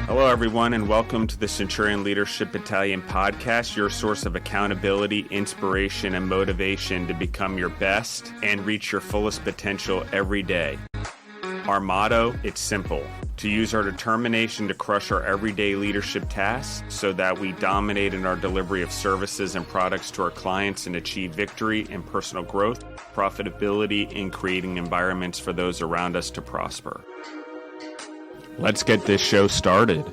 Hello, everyone, and welcome to the Centurion Leadership Battalion podcast, your source of accountability, inspiration, and motivation to become your best and reach your fullest potential every day. Our motto, it's simple: to use our determination to crush our everyday leadership tasks so that we dominate in our delivery of services and products to our clients and achieve victory in personal growth, profitability, and creating environments for those around us to prosper. Let's get this show started.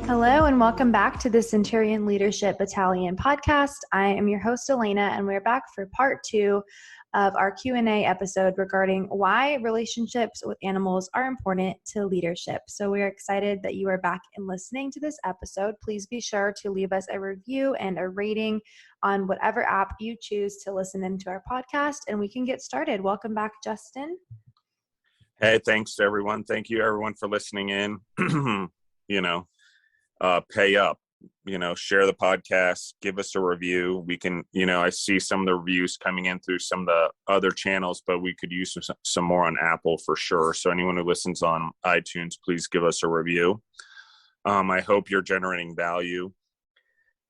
Hello and welcome back to the Centurion Leadership Battalion podcast. I am your host, Elena, and we're back for part 2 of our Q&A episode regarding why relationships with animals are important to leadership. So we're excited that you are back and listening to this episode. Please be sure to leave us a review and a rating on whatever app you choose to listen into our podcast, and we can get started. Welcome back, Justin. Hey, thanks to everyone. Thank you, everyone, for listening in. Pay up. Share the podcast, give us a review. We can, I see some of the reviews coming in through some of the other channels, but we could use some more on Apple for sure. So anyone who listens on iTunes, please give us a review. I hope you're generating value,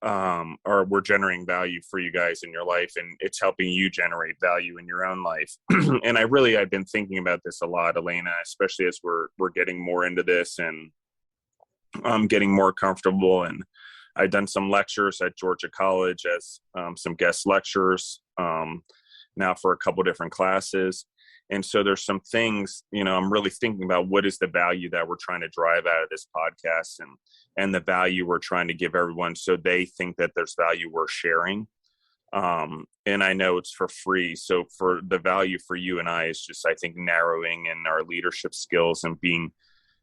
or we're generating value for you guys in your life, and it's helping you generate value in your own life. And I've been thinking about this a lot, Elena, especially as we're getting more into this and I'm getting more comfortable. And I've done some lectures at Georgia College as some guest lecturers now for a couple different classes. And so there's some things, I'm really thinking about what is the value that we're trying to drive out of this podcast and the value we're trying to give everyone so they think that there's value we're sharing. And I know it's for free. So for the value for you and I is just, I think, narrowing in our leadership skills and being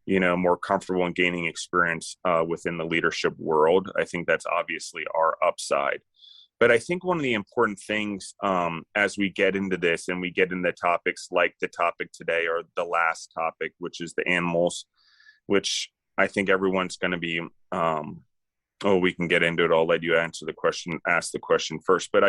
more comfortable in gaining experience within the leadership world. I think that's obviously our upside. But I think one of the important things as we get into this and we get into topics like the topic today or the last topic, which is the animals, which I think everyone's going to be, we can get into it. I'll let you ask the question first. But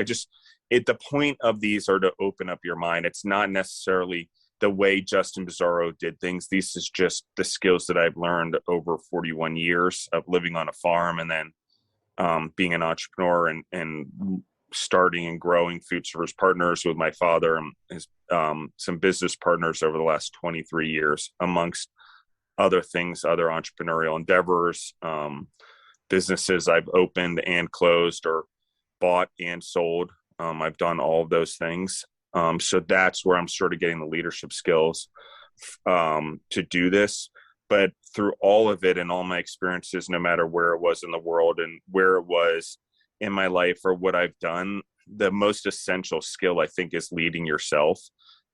the point of these are to open up your mind. It's not necessarily the way Justin Bizzarro did things. This is just the skills that I've learned over 41 years of living on a farm and then being an entrepreneur and starting and growing Food Service Partners with my father and his, some business partners over the last 23 years, amongst other things, other entrepreneurial endeavors, businesses I've opened and closed or bought and sold. I've done all of those things. So that's where I'm sort of getting the leadership skills to do this. But through all of it and all my experiences, no matter where it was in the world and where it was in my life or what I've done, the most essential skill, I think, is leading yourself.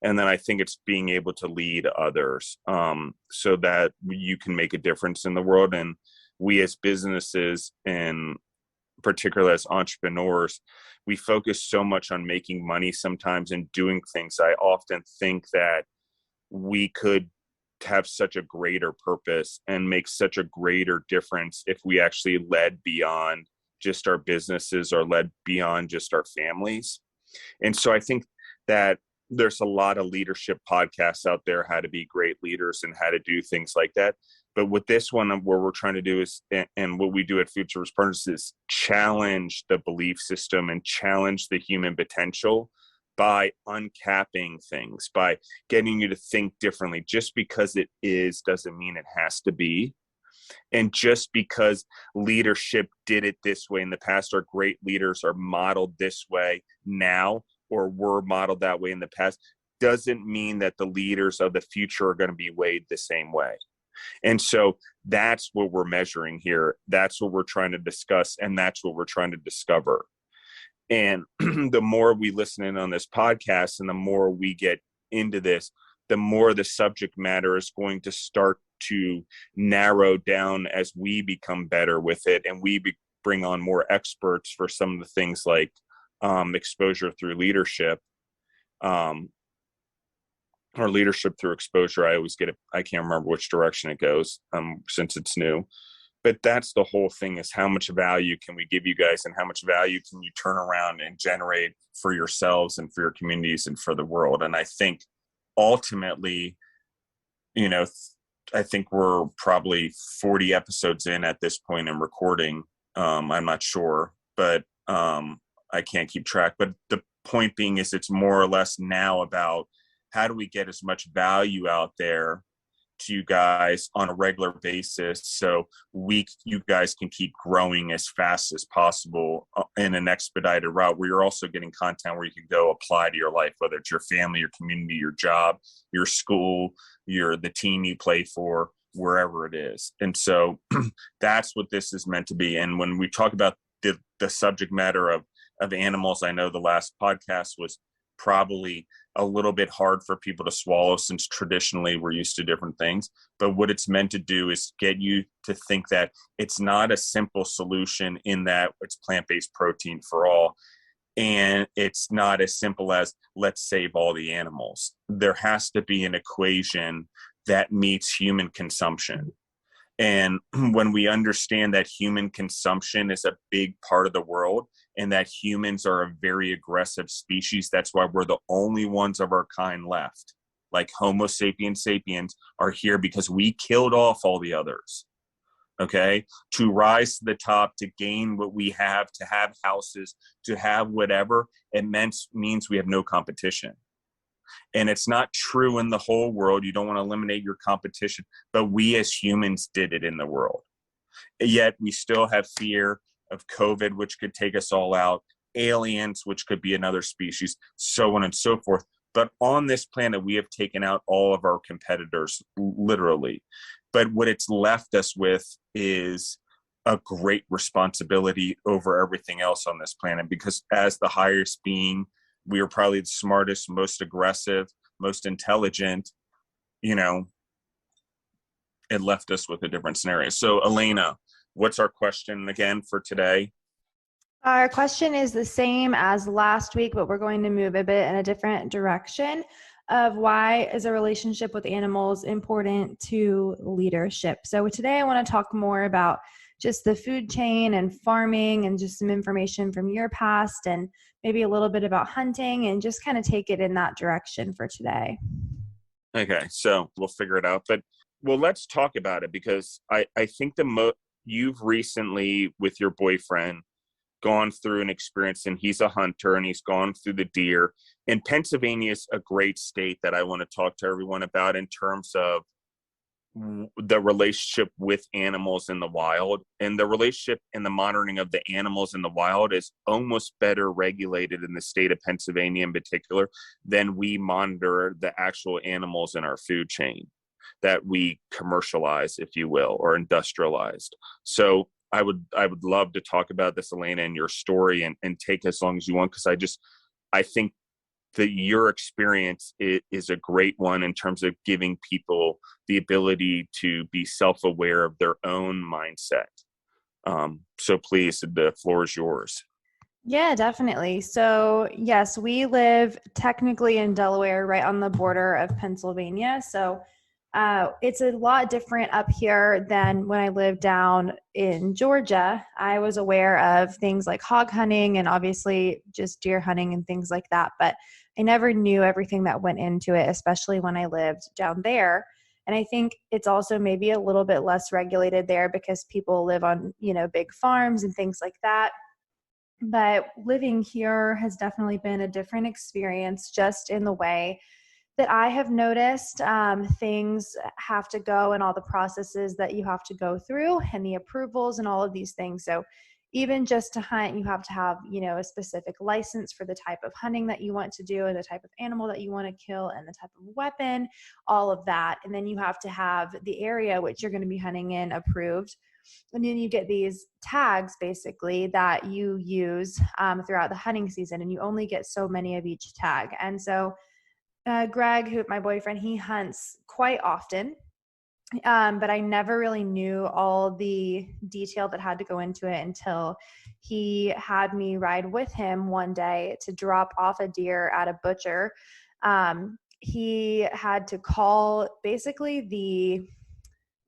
And then I think it's being able to lead others so that you can make a difference in the world. And we as businesses and particularly as entrepreneurs, we focus so much on making money sometimes and doing things. I often think that we could have such a greater purpose and make such a greater difference if we actually led beyond just our businesses or led beyond just our families. And so I think that there's a lot of leadership podcasts out there, how to be great leaders and how to do things like that. But with this one, where we're trying to do is, and what we do at Food Service Partners is challenge the belief system and challenge the human potential by uncapping things, by getting you to think differently. Just because it is doesn't mean it has to be. And just because leadership did it this way in the past, or great leaders are modeled this way now, or were modeled that way in the past, doesn't mean that the leaders of the future are going to be weighed the same way. And so that's what we're measuring here. That's what we're trying to discuss. And that's what we're trying to discover. And the more we listen in on this podcast and the more we get into this, the more the subject matter is going to start to narrow down as we become better with it. And we bring on more experts for some of the things like exposure through leadership. Or leadership through exposure. I always get it. I can't remember which direction it goes since it's new. But that's the whole thing, is how much value can we give you guys, and how much value can you turn around and generate for yourselves and for your communities and for the world. And I think ultimately, I think we're probably 40 episodes in at this point in recording. I'm not sure, but I can't keep track. But the point being is, it's more or less now about how do we get as much value out there to you guys on a regular basis, so you guys can keep growing as fast as possible in an expedited route, where you're also getting content where you can go apply to your life, whether it's your family, your community, your job, your school, the team you play for, wherever it is. And so that's what this is meant to be. And when we talk about the subject matter of animals, I know the last podcast was probably a little bit hard for people to swallow, since traditionally we're used to different things. But what it's meant to do is get you to think that it's not a simple solution, in that it's plant-based protein for all. And it's not as simple as, let's save all the animals. There has to be an equation that meets human consumption. And when we understand that human consumption is a big part of the world, and that humans are a very aggressive species, that's why we're the only ones of our kind left. Like Homo sapiens sapiens are here because we killed off all the others. Okay? To rise to the top, to gain what we have, to have houses, to have whatever, it means we have no competition. And it's not true in the whole world. You don't want to eliminate your competition, but we as humans did it in the world. Yet we still have fear of COVID, which could take us all out, aliens, which could be another species, so on and so forth. But on this planet, we have taken out all of our competitors, literally. But what it's left us with is a great responsibility over everything else on this planet, because as the highest being, we are probably the smartest, most aggressive, most intelligent. It left us with a different scenario. So Elena, what's our question again for today? Our question is the same as last week, but we're going to move a bit in a different direction, of why is a relationship with animals important to leadership. So today I want to talk more about just the food chain and farming, and just some information from your past, and maybe a little bit about hunting, and just kind of take it in that direction for today. Okay, so we'll figure it out. But let's talk about it, because I think you've recently, with your boyfriend, gone through an experience, and he's a hunter, and he's gone through the deer. And Pennsylvania is a great state that I want to talk to everyone about in terms of the relationship with animals in the wild. And the relationship and the monitoring of the animals in the wild is almost better regulated in the state of Pennsylvania in particular than we monitor the actual animals in our food chain that we commercialize, if you will, or industrialized. So I would love to talk about this, Elena, and your story, and take as long as you want, because I think that your experience is a great one in terms of giving people the ability to be self-aware of their own mindset. So please, the floor is yours. Yeah, definitely. So yes, we live technically in Delaware, right on the border of Pennsylvania. So it's a lot different up here than when I lived down in Georgia. I was aware of things like hog hunting and obviously just deer hunting and things like that, but I never knew everything that went into it, especially when I lived down there. And I think it's also maybe a little bit less regulated there because people live on, big farms and things like that. But living here has definitely been a different experience, just in the way that I have noticed things have to go, and all the processes that you have to go through, and the approvals and all of these things. So even just to hunt, you have to have, a specific license for the type of hunting that you want to do, and the type of animal that you want to kill, and the type of weapon, all of that. And then you have to have the area which you're going to be hunting in approved. And then you get these tags basically that you use throughout the hunting season, and you only get so many of each tag. And so Greg, my boyfriend, he hunts quite often, but I never really knew all the detail that had to go into it until he had me ride with him one day to drop off a deer at a butcher. He had to call basically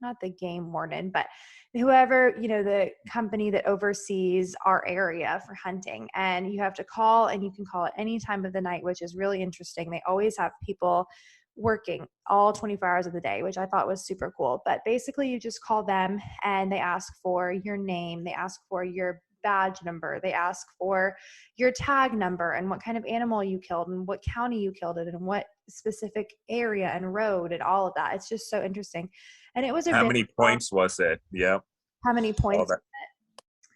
not the game warden, but whoever, the company that oversees our area for hunting. And you have to call, and you can call at any time of the night, which is really interesting. They always have people working all 24 hours of the day, which I thought was super cool. But basically you just call them and they ask for your name, they ask for your badge number, they ask for your tag number and what kind of animal you killed and what county you killed it and what specific area and road and all of that. It's just so interesting. And it was a How really many points was it? Yep. how many All points? that.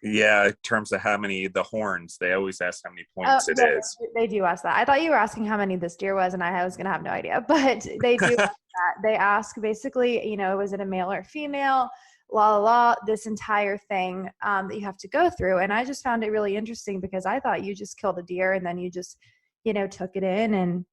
Yeah, in terms of how many, the horns, they always ask how many Oh, points it yeah, is. they do ask that. I thought you were asking how many this deer was, and I was going to have no idea, but they do ask that. They ask basically, was it a male or female? La la la, this entire thing that you have to go through. And I just found it really interesting because I thought you just killed a deer and then you just, took it in and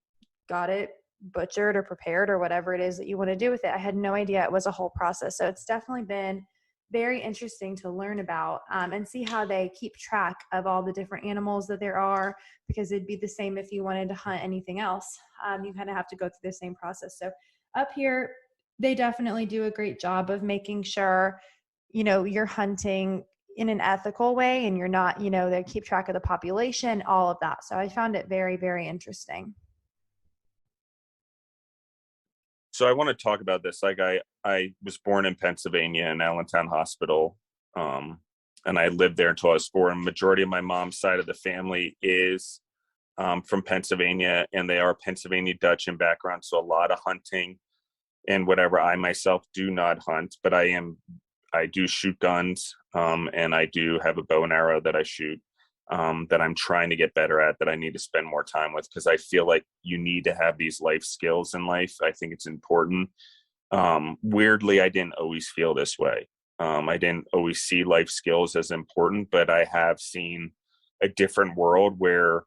got it butchered or prepared or whatever it is that you want to do with it. I had no idea it was a whole process. So it's definitely been very interesting to learn about and see how they keep track of all the different animals that there are, because it'd be the same if you wanted to hunt anything else. You kind of have to go through the same process. So up here, they definitely do a great job of making sure, you're hunting in an ethical way and you're not, they keep track of the population, all of that. So I found it very, very interesting. So I want to talk about this. Like I was born in Pennsylvania in Allentown Hospital. And I lived there until I was 4. And majority of my mom's side of the family is from Pennsylvania, and they are Pennsylvania Dutch in background. So a lot of hunting and whatever. I myself do not hunt, but I do shoot guns. And I do have a bow and arrow that I shoot. That I'm trying to get better at, that I need to spend more time with, because I feel like you need to have these life skills in life. I think it's important. Weirdly, I didn't always feel this way. I didn't always see life skills as important, but I have seen a different world where,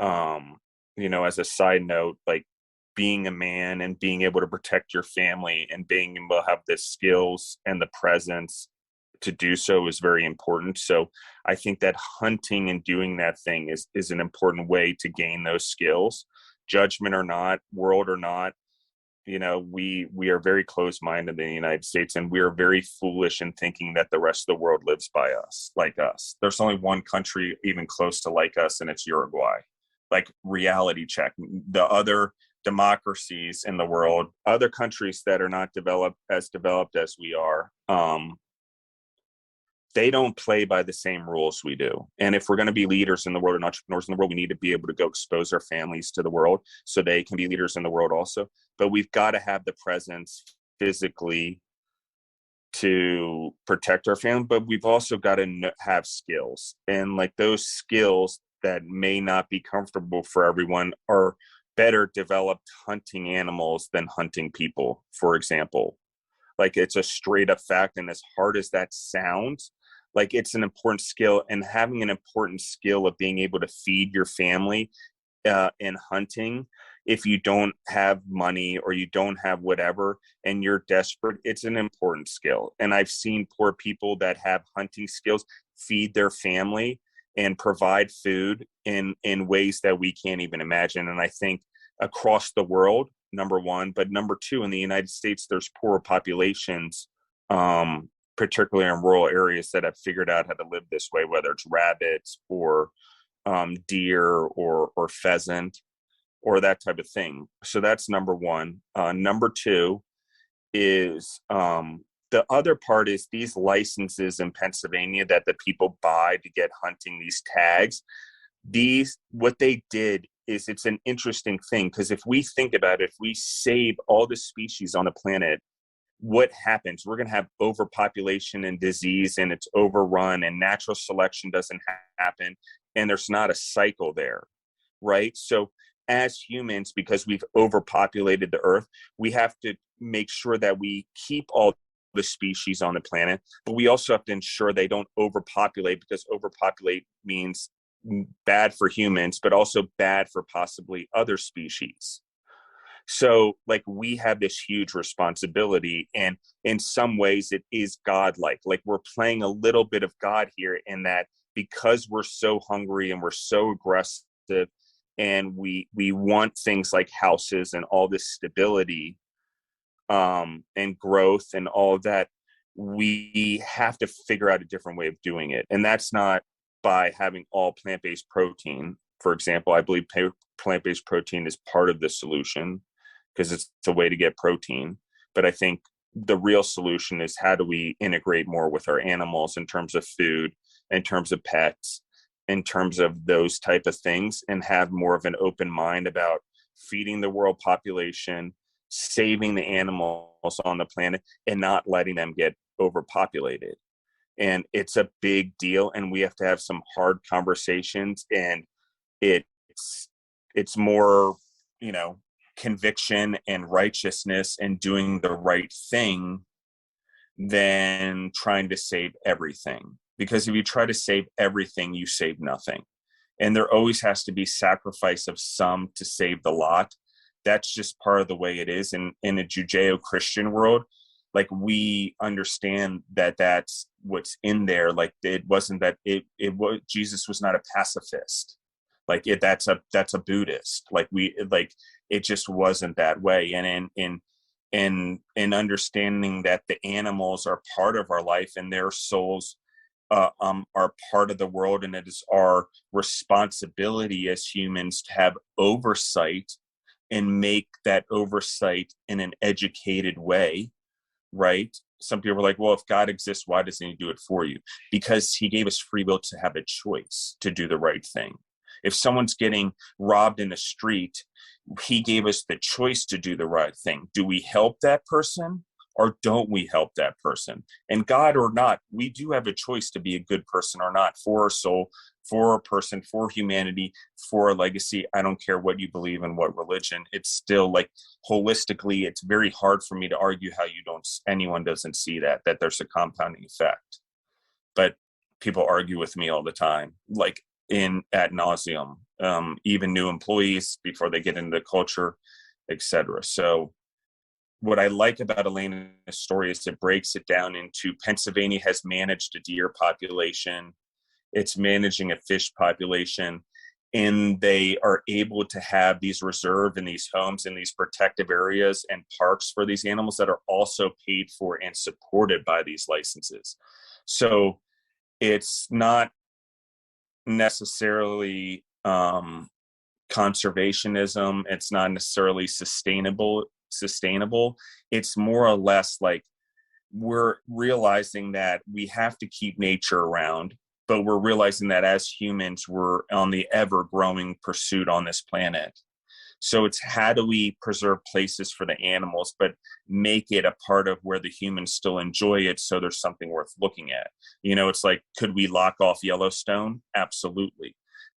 as a side note, like being a man and being able to protect your family and being able to have the skills and the presence to do so is very important. So I think that hunting and doing that thing is an important way to gain those skills, judgment or not, world or not. We are very close-minded in the United States, and we are very foolish in thinking that the rest of the world lives by us, like us. There's only one country even close to like us, and it's Uruguay. Like, reality check. The other democracies in the world, other countries that are not developed as we are, they don't play by the same rules we do. And if we're going to be leaders in the world and entrepreneurs in the world, we need to be able to go expose our families to the world so they can be leaders in the world also. But we've got to have the presence physically to protect our family, but we've also got to have skills. And like those skills that may not be comfortable for everyone are better developed hunting animals than hunting people, for example. Like, it's a straight up fact. And as hard as that sounds, like, it's an important skill, and having an important skill of being able to feed your family in hunting, if you don't have money or you don't have whatever and you're desperate, it's an important skill. And I've seen poor people that have hunting skills feed their family and provide food in ways that we can't even imagine. And I think across the world, number one, but number two, in the United States, there's poorer populations, particularly in rural areas, that have figured out how to live this way, whether it's rabbits or deer or pheasant or that type of thing. So that's number one. Number two is the other part is these licenses in Pennsylvania that the people buy to get hunting, these tags. What they did is, it's an interesting thing, because if we think about it, if we save all the species on the planet, what happens? We're going to have overpopulation and disease, and it's overrun, and natural selection doesn't happen, and there's not a cycle there, right? So as humans, because we've overpopulated the earth, we have to make sure that we keep all the species on the planet, but we also have to ensure they don't overpopulate, because overpopulate means bad for humans, but also bad for possibly other species. So, like, we have this huge responsibility, and in some ways it is godlike. Like, we're playing a little bit of God here, in that because we're so hungry and we're so aggressive, and we want things like houses and all this stability, and growth and all of that, we have to figure out a different way of doing it. And that's not by having all plant-based protein. For example, I believe plant-based protein is part of the solution because it's a way to get protein. But I think the real solution is how do we integrate more with our animals in terms of food, in terms of pets, in terms of those type of things, and have more of an open mind about feeding the world population, saving the animals on the planet, and not letting them get overpopulated. And it's a big deal, and we have to have some hard conversations, and it's more, conviction and righteousness and doing the right thing than trying to save everything. Because if you try to save everything, you save nothing. And there always has to be sacrifice of some to save the lot. That's just part of the way it is. And in a Judeo-Christian world, like, we understand that that's what's in there. Like, it wasn't that it was, Jesus was not a pacifist. Like, that's a Buddhist. It just wasn't that way. And in understanding that the animals are part of our life and their souls are part of the world, and it is our responsibility as humans to have oversight and make that oversight in an educated way, right? Some people are like, well, if God exists, why doesn't he do it for you? Because he gave us free will to have a choice to do the right thing. If someone's getting robbed in the street, he gave us the choice to do the right thing. Do we help that person or don't we help that person? And God or not, we do have a choice to be a good person or not, for our soul, for a person, for humanity, for a legacy. I don't care what you believe in, what religion. It's still, like, holistically, it's very hard for me to argue how anyone doesn't see that there's a compounding effect. But people argue with me all the time, like, ad nauseum, even new employees before they get into the culture, etc. So what I like about Elena's story is it breaks it down into Pennsylvania has managed a deer population, it's managing a fish population, and they are able to have these reserve and these homes and these protective areas and parks for these animals that are also paid for and supported by these licenses. So it's not necessarily conservationism, it's not necessarily sustainable. It's more or less like we're realizing that we have to keep nature around, but we're realizing that as humans, we're on the ever-growing pursuit on this planet. So it's how do we preserve places for the animals, but make it a part of where the humans still enjoy it, so there's something worth looking at. It's like, could we lock off Yellowstone? Absolutely.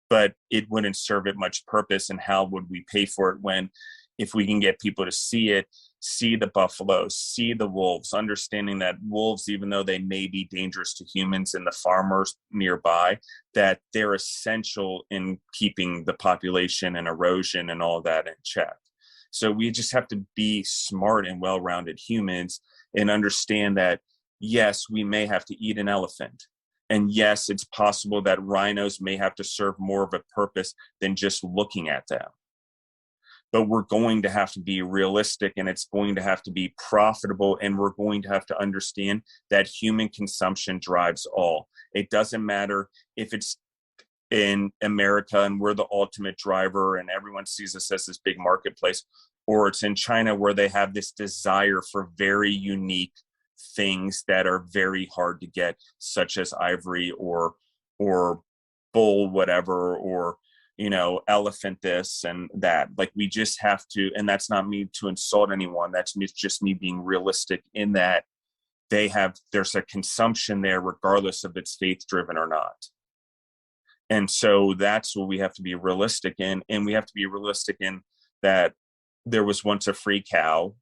But it wouldn't serve it much purpose, and how would we pay for it when, if we can get people to see it, see the buffaloes, see the wolves, understanding that wolves, even though they may be dangerous to humans and the farmers nearby, that they're essential in keeping the population and erosion and all that in check. So we just have to be smart and well-rounded humans and understand that, yes, we may have to eat an elephant. And yes, it's possible that rhinos may have to serve more of a purpose than just looking at them. But we're going to have to be realistic, and it's going to have to be profitable, and we're going to have to understand that human consumption drives all. It doesn't matter if it's in America and we're the ultimate driver and everyone sees us as this big marketplace, or it's in China where they have this desire for very unique things that are very hard to get, such as ivory or bull whatever, or elephant this and that. Like, we just have to, and that's not me to insult anyone, that's just me being realistic in that there's a consumption there regardless of it's faith driven or not. And so that's what we have to be realistic in. And we have to be realistic in that there was once a free cow,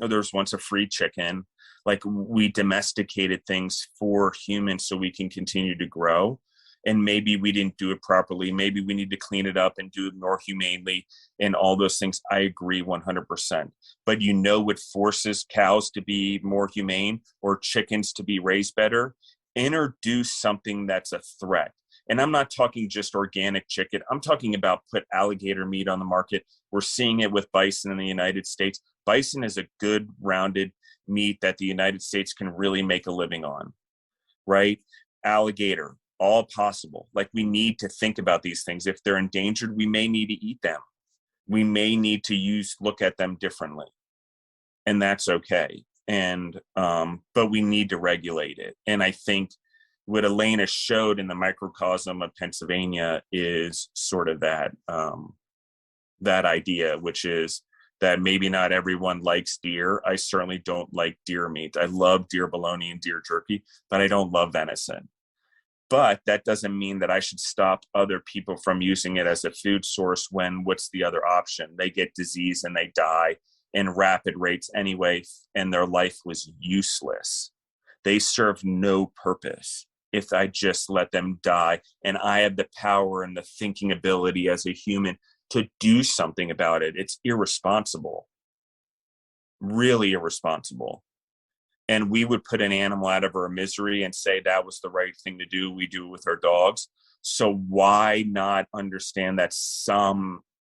or there was once a free chicken. Like, we domesticated things for humans so we can continue to grow. And maybe we didn't do it properly. Maybe we need to clean it up and do it more humanely and all those things. I agree 100%. But what forces cows to be more humane or chickens to be raised better? Introduce something that's a threat. And I'm not talking just organic chicken. I'm talking about put alligator meat on the market. We're seeing it with bison in the United States. Bison is a good rounded meat that the United States can really make a living on, right? Alligator, all possible. Like, we need to think about these things. If they're endangered, we may need to eat them. We may need to look at them differently, and that's okay. And, but we need to regulate it. And I think what Elena showed in the microcosm of Pennsylvania is sort of that, that idea, which is that maybe not everyone likes deer. I certainly don't like deer meat. I love deer bologna and deer jerky, but I don't love venison. But that doesn't mean that I should stop other people from using it as a food source when what's the other option? They get disease and they die in rapid rates anyway, and their life was useless. They serve no purpose if I just let them die. And I have the power and the thinking ability as a human to do something about it. It's irresponsible, really irresponsible. And we would put an animal out of her misery and say that was the right thing to do. We do it with our dogs. So why not understand that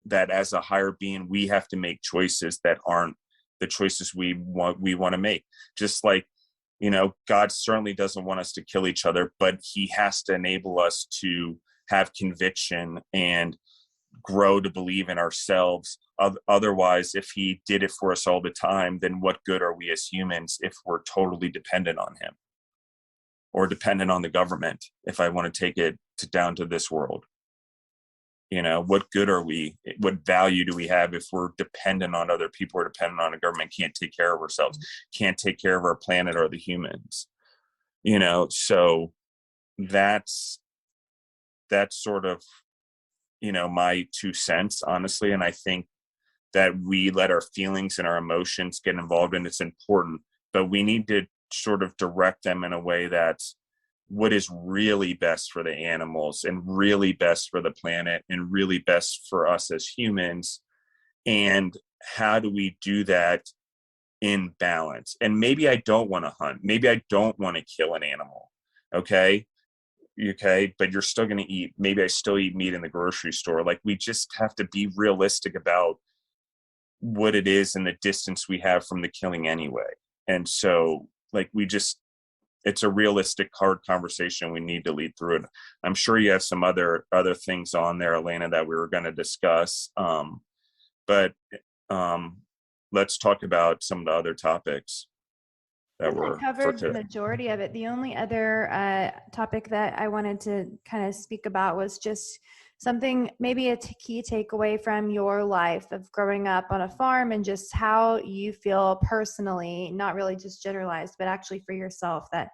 that as a higher being, we have to make choices that aren't the choices we want to make. Just like, God certainly doesn't want us to kill each other, but he has to enable us to have conviction and grow to believe in ourselves. Otherwise, if he did it for us all the time, then what good are we as humans if we're totally dependent on him or dependent on the government? If I want to take it down to this world, what good are we? What value do we have if we're dependent on other people or dependent on a government, can't take care of ourselves, can't take care of our planet or the humans? So that's sort of, my 2 cents, honestly. And I think that we let our feelings and our emotions get involved, and it's important, but we need to sort of direct them in a way that's what is really best for the animals and really best for the planet and really best for us as humans. And how do we do that in balance? And maybe I don't want to hunt. Maybe I don't want to kill an animal. Okay, but you're still going to eat. Maybe I still eat meat in the grocery store. Like, we just have to be realistic about what it is and the distance we have from the killing anyway. And so, like, it's a realistic, hard conversation. We need to lead through it. I'm sure you have some other things on there, Elena, that we were going to discuss. But let's talk about some of the other topics that were covered the majority of it. The only other topic that I wanted to kind of speak about was just something, maybe a key takeaway from your life of growing up on a farm, and just how you feel personally, not really just generalized, but actually for yourself, that,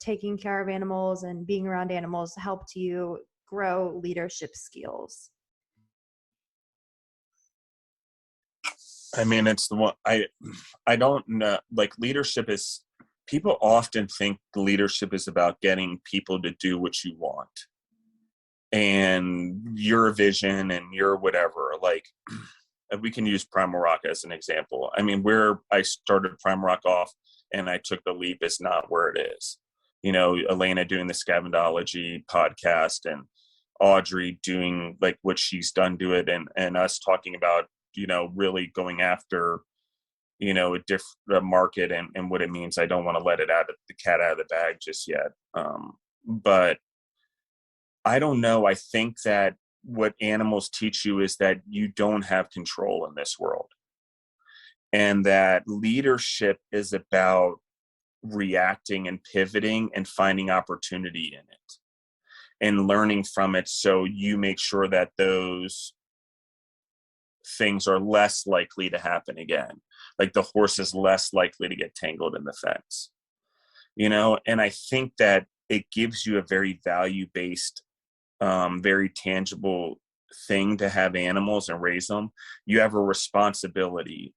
taking care of animals and being around animals helped you grow leadership skills. I mean, it's the one I don't know. Like, leadership is, people often think leadership is about getting people to do what you want and your vision and your whatever. Like, we can use Primal Rock as an example. I mean, where I started Primal Rock off and I took the leap is not where it is. Elena doing the Scavengology podcast and Audrey doing like what she's done to it, and us talking about, really going after, a different market and what it means. I don't want to let the cat out of the bag just yet. But I don't know. I think that what animals teach you is that you don't have control in this world, and that leadership is about reacting and pivoting and finding opportunity in it and learning from it. So you make sure that those things are less likely to happen again. Like, the horse is less likely to get tangled in the fence, and I think that it gives you a very value-based, very tangible thing to have animals and raise them. You have a responsibility.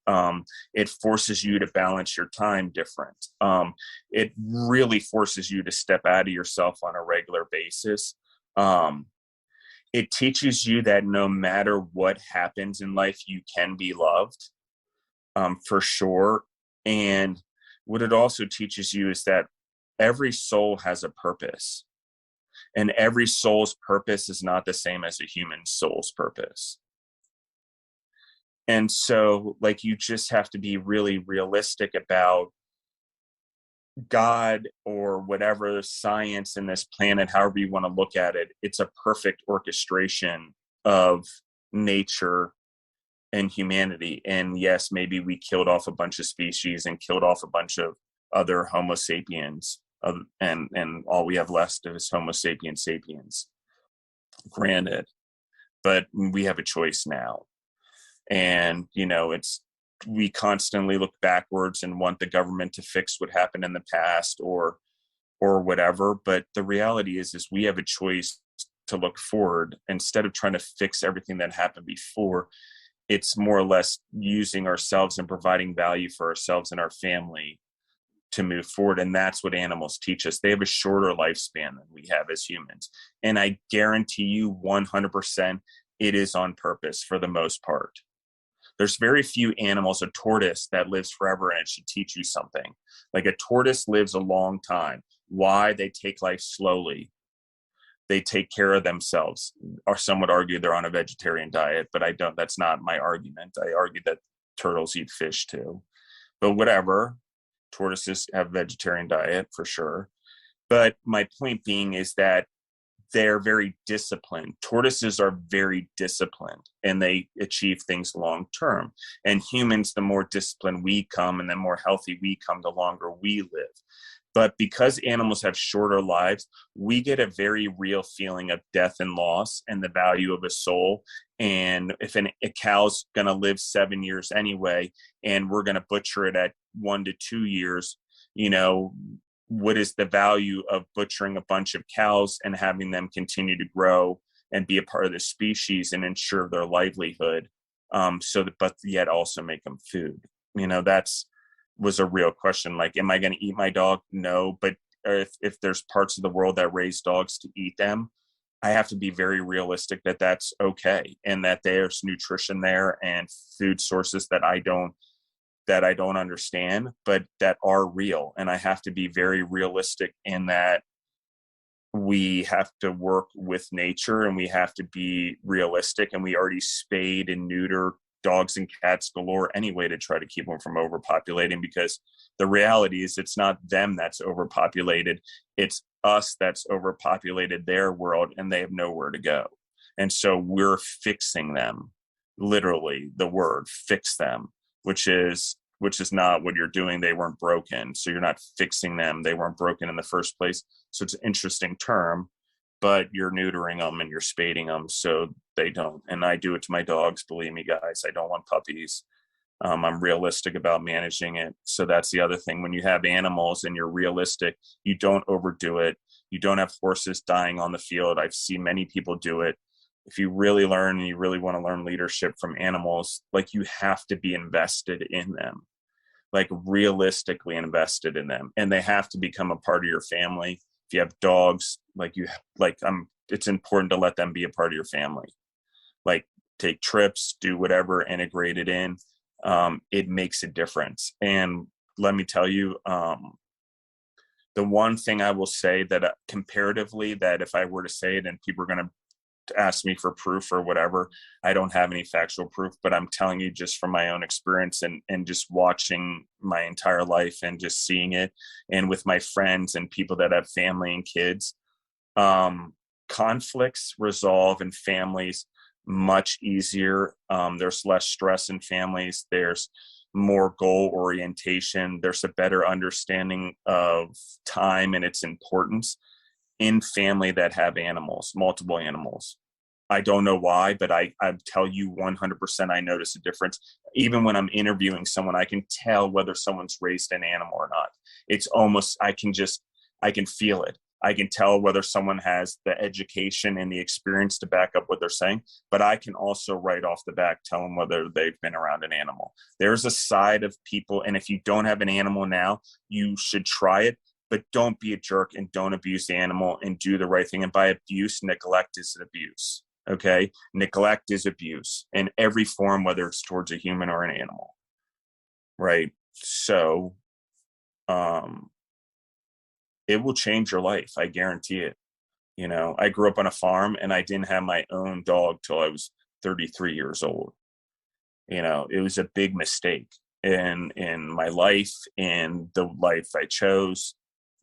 It forces you to balance your time different. It really forces you to step out of yourself on a regular basis. It teaches you that no matter what happens in life, you can be loved, for sure. And what it also teaches you is that every soul has a purpose, and every soul's purpose is not the same as a human soul's purpose. And so like, you just have to be really realistic about God or whatever science in this planet, however you want to look at it. It's a perfect orchestration of nature and humanity. And yes, maybe we killed off a bunch of species and killed off a bunch of other Homo sapiens, and all we have left is Homo sapiens sapiens. Granted, but we have a choice now. And it's, we constantly look backwards and want the government to fix what happened in the past or whatever. But the reality is we have a choice to look forward instead of trying to fix everything that happened before. It's more or less using ourselves and providing value for ourselves and our family to move forward. And that's what animals teach us. They have a shorter lifespan than we have as humans. And I guarantee you 100% it is on purpose for the most part. There's very few animals, a tortoise that lives forever, and it should teach you something. Like, a tortoise lives a long time. Why? They take life slowly. They take care of themselves. Or some would argue they're on a vegetarian diet, but I don't, that's not my argument. I argue that turtles eat fish too. But whatever, tortoises have a vegetarian diet for sure. But my point being is that they're very disciplined. Tortoises are very disciplined, and they achieve things long term. And humans, the more disciplined we come and the more healthy we come, the longer we live. But because animals have shorter lives, we get a very real feeling of death and loss and the value of a soul. And if a cow's going to live 7 years anyway, and we're going to butcher it at 1 to 2 years, what is the value of butchering a bunch of cows and having them continue to grow and be a part of the species and ensure their livelihood, but yet also make them food? That's was a real question. Like, am I going to eat my dog? No. But if there's parts of the world that raise dogs to eat them, I have to be very realistic that that's okay, and that there's nutrition there and food sources that I don't understand, but that are real. And I have to be very realistic in that we have to work with nature, and we have to be realistic, and we already spade and neuter dogs and cats galore anyway to try to keep them from overpopulating, because the reality is it's not them that's overpopulated. It's us that's overpopulated their world, and they have nowhere to go. And so we're fixing them, literally the word fix them, which is not what you're doing. They weren't broken. So you're not fixing them. They weren't broken in the first place. So it's an interesting term, but you're neutering them and you're spading them so they don't. And I do it to my dogs. Believe me, guys, I don't want puppies. I'm realistic about managing it. So that's the other thing. When you have animals and you're realistic, you don't overdo it. You don't have horses dying on the field. I've seen many people do it. If you really learn and you really want to learn leadership from animals, like, you have to be invested in them, like realistically invested in them, and they have to become a part of your family. If you have dogs, it's important to let them be a part of your family. Like, take trips, do whatever, integrate it in. It makes a difference. And let me tell you, the one thing I will say that comparatively, that if I were to say it and people are going to ask me for proof or whatever, I don't have any factual proof, but I'm telling you just from my own experience and just watching my entire life and just seeing it, and with my friends and people that have family and kids, conflicts resolve in families much easier. There's less stress in families. There's more goal orientation. There's a better understanding of time and its importance in family that have animals, multiple animals. I don't know why, but I tell you 100% I notice a difference. Even when I'm interviewing someone, I can tell whether someone's raised an animal or not. It's almost, I can feel it. I can tell whether someone has the education and the experience to back up what they're saying, but I can also right off the bat tell them whether they've been around an animal. There's a side of people, and if you don't have an animal now, you should try it. But don't be a jerk and don't abuse the animal, and do the right thing. And by abuse, neglect is abuse. Okay? Neglect is abuse in every form, whether it's towards a human or an animal. Right? So, it will change your life. I guarantee it. I grew up on a farm, and I didn't have my own dog till I was 33 years old. It was a big mistake in my life, in the life I chose.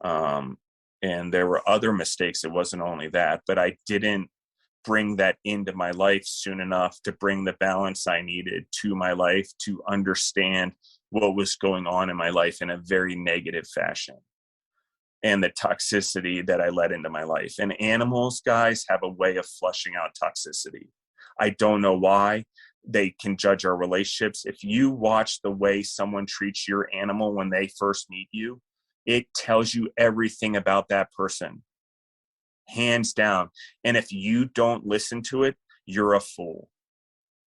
And there were other mistakes. It wasn't only that, but I didn't bring that into my life soon enough to bring the balance I needed to my life to understand what was going on in my life in a very negative fashion, and the toxicity that I let into my life. And animals, guys, have a way of flushing out toxicity. I don't know why. They can judge our relationships. If you watch the way someone treats your animal when they first meet you, it tells you everything about that person, hands down. And if you don't listen to it, you're a fool,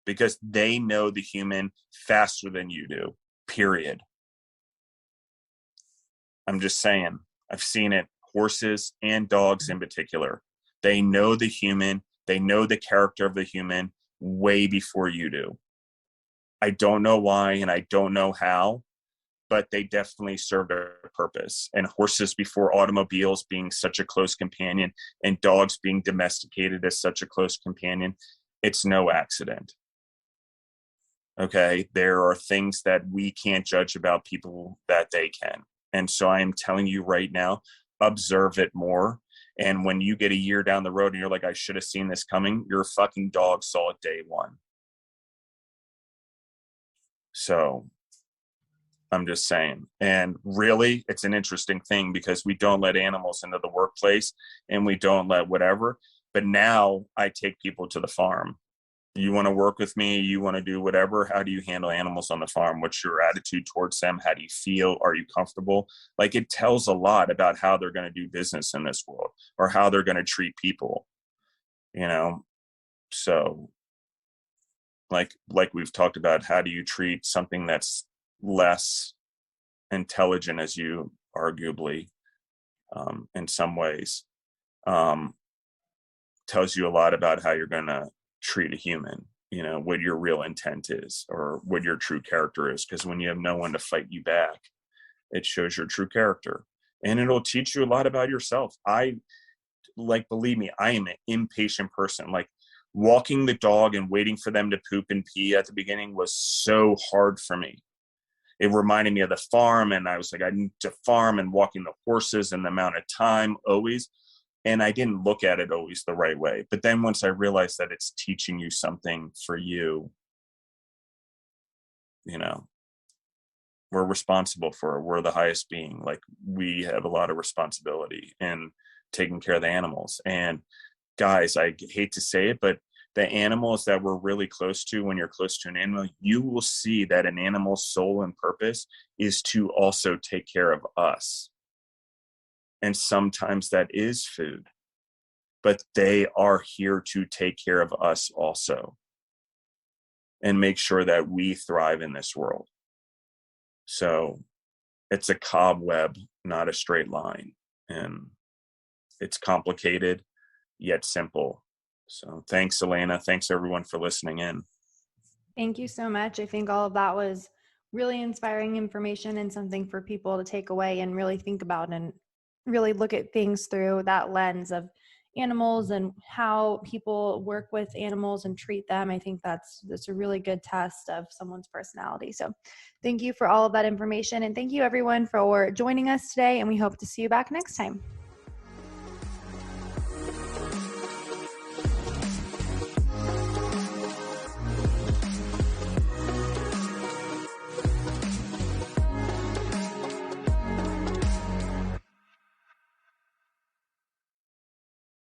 because they know the human faster than you do, period. I'm just saying. I've seen it, horses and dogs in particular. They know the human, they know the character of the human way before you do. I don't know why, and I don't know how, but they definitely serve a purpose. And horses before automobiles being such a close companion, and dogs being domesticated as such a close companion, it's no accident. Okay, there are things that we can't judge about people that they can. And so I am telling you right now, observe it more. And when you get a year down the road and you're like, I should have seen this coming, your fucking dog saw it day one. So I'm just saying. And really, it's an interesting thing, because we don't let animals into the workplace, and we don't let whatever. But now I take people to the farm. You want to work with me? You want to do whatever? How do you handle animals on the farm? What's your attitude towards them? How do you feel? Are you comfortable? Like, it tells a lot about how they're going to do business in this world, or how they're going to treat people, So like we've talked about, how do you treat something that's less intelligent as you, arguably, in some ways, tells you a lot about how you're going to treat a human, what your real intent is, or what your true character is. Because when you have no one to fight you back, it shows your true character, and it'll teach you a lot about yourself. Believe me, I am an impatient person. Like, walking the dog and waiting for them to poop and pee at the beginning was so hard for me. It reminded me of the farm, and I was like, I need to farm, and walking the horses and the amount of time always. And I didn't look at it always the right way. But then once I realized that it's teaching you something for you, we're responsible for it. We're the highest being. Like, we have a lot of responsibility in taking care of the animals. And guys, I hate to say it, but the animals that we're really close to, when you're close to an animal, you will see that an animal's soul and purpose is to also take care of us. And sometimes that is food, but they are here to take care of us also, and make sure that we thrive in this world. So it's a cobweb, not a straight line. And it's complicated, yet simple. So thanks, Elena. Thanks, everyone, for listening in. Thank you so much. I think all of that was really inspiring information, and something for people to take away and really think about, and really look at things through that lens of animals and how people work with animals and treat them. I think that's a really good test of someone's personality. So thank you for all of that information, and thank you everyone for joining us today, and we hope to see you back next time.